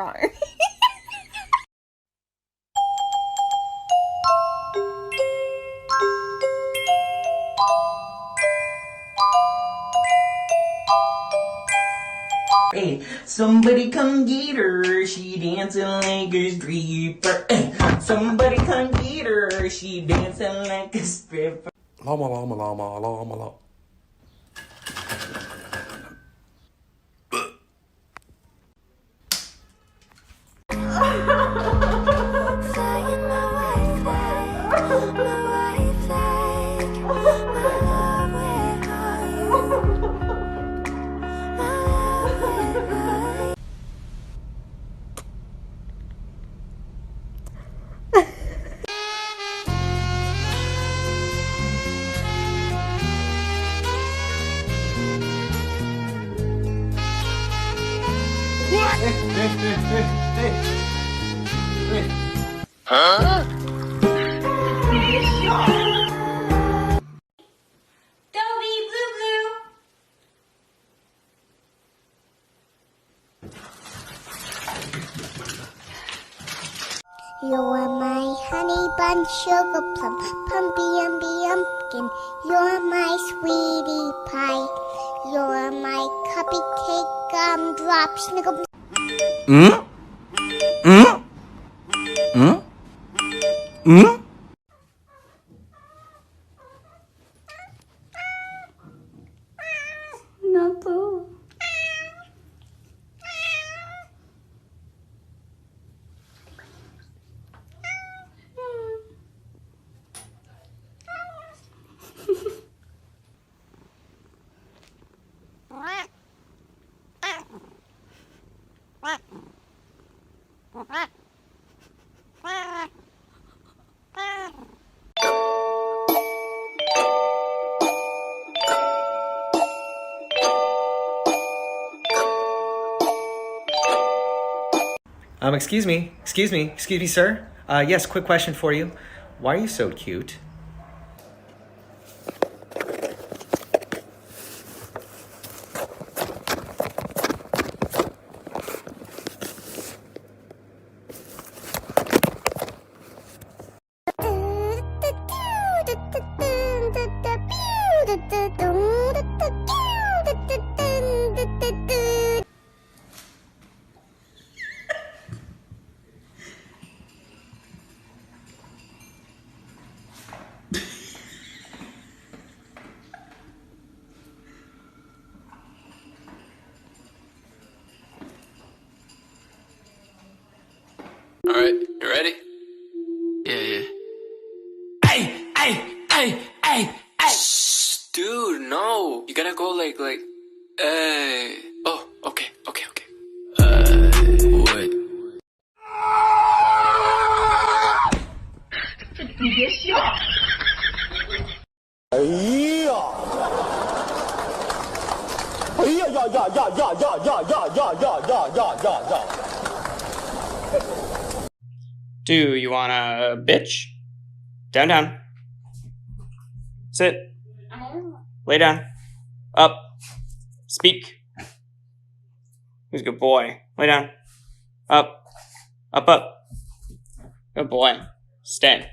wrong. Hey, somebody come get her, she dancing like a stripper. Hey, somebody come get her, she dancing like a stripper. Llama, llama, llama, llama, llama. Dobby, Blue Blue. You're my honey bun, sugar plum, pumpy umby umpkin. You're my sweetie pie. You're my cupcake gumdrop, sniggle. No poo. Excuse me, sir. Yes, quick question for you. Why are you so cute? Alright, you ready? Yeah. Hey! Shh, dude, no. You gotta go like, hey. Oh, okay. What? Do you want a bitch? Down. Sit. Lay down. Up. Speak. Who's a good boy? Lay down. Up. Good boy. Stay.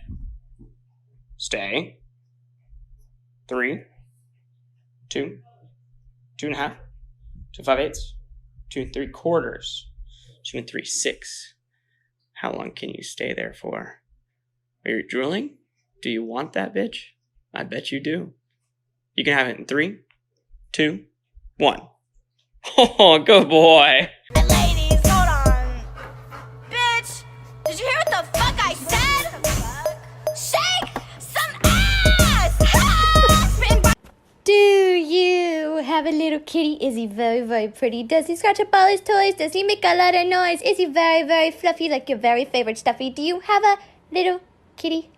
3, 2, 2.5, 2 5/8, 2 3/4, 2 3/6. How long can you stay there for? Are you drooling? Do you want that bitch? I bet you do. You can have it in 3, 2, 1. Oh, good boy. Ladies, hold on. Bitch, did you hear what the fuck I said? Shake some ass! Do you have a little kitty? Is he very, very pretty? Does he scratch up all his toys? Does he make a lot of noise? Is he very, very fluffy like your very favorite stuffy? Do you have a little kitty?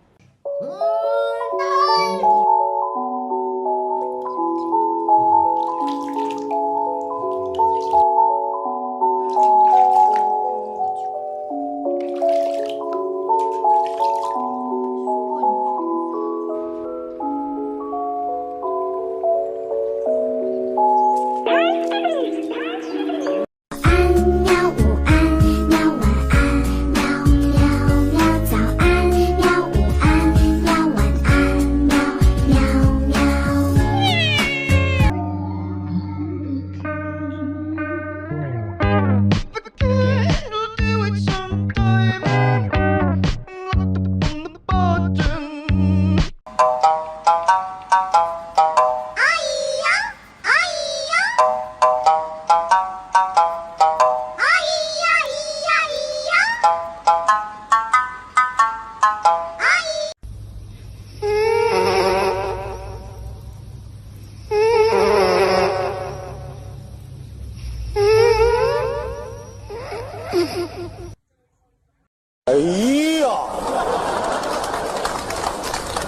哎呀！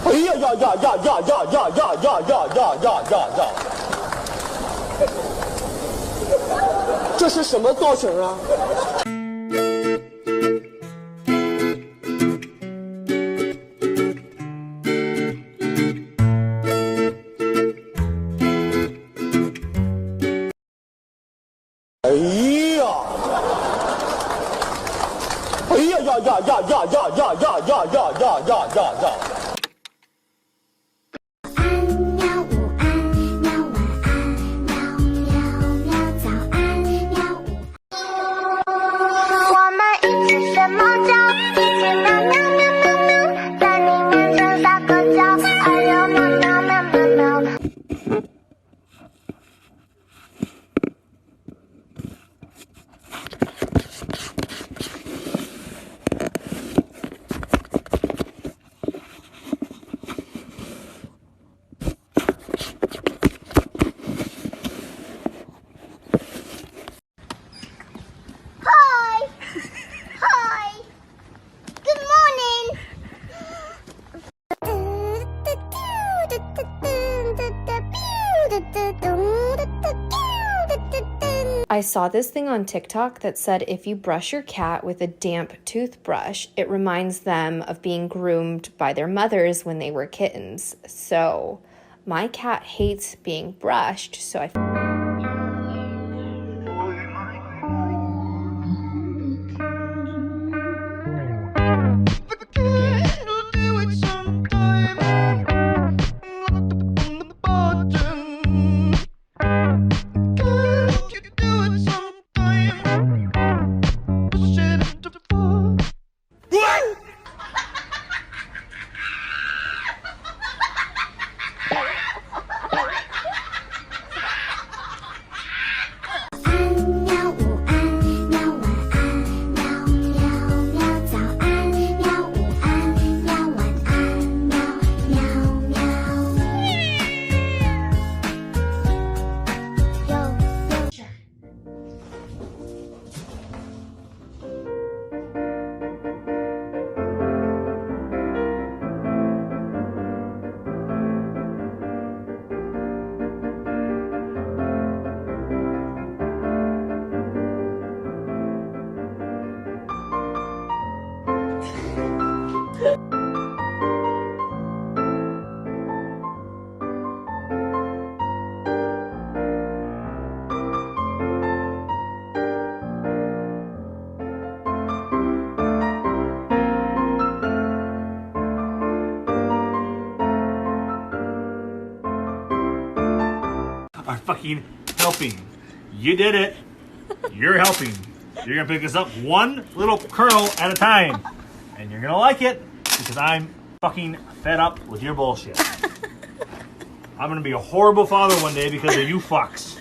哎呀呀呀呀呀呀呀呀呀呀呀呀呀！这是什么造型啊？哎呀！哎呀呀呀呀呀呀呀呀呀呀呀呀呀呀！我们一起学猫叫，一起喵喵喵喵喵，在你面前撒个娇，哎呦喵喵喵喵喵。Hi. Hi. Good morning. I saw this thing on TikTok that said if you brush your cat with a damp toothbrush, it reminds them of being groomed by their mothers when they were kittens. So my cat hates being brushed, so I... Are fucking helping. You did it. You're helping. You're gonna pick this up one little kernel at a time. And you're gonna like it because I'm fucking fed up with your bullshit. I'm gonna be a horrible father one day because of you fucks.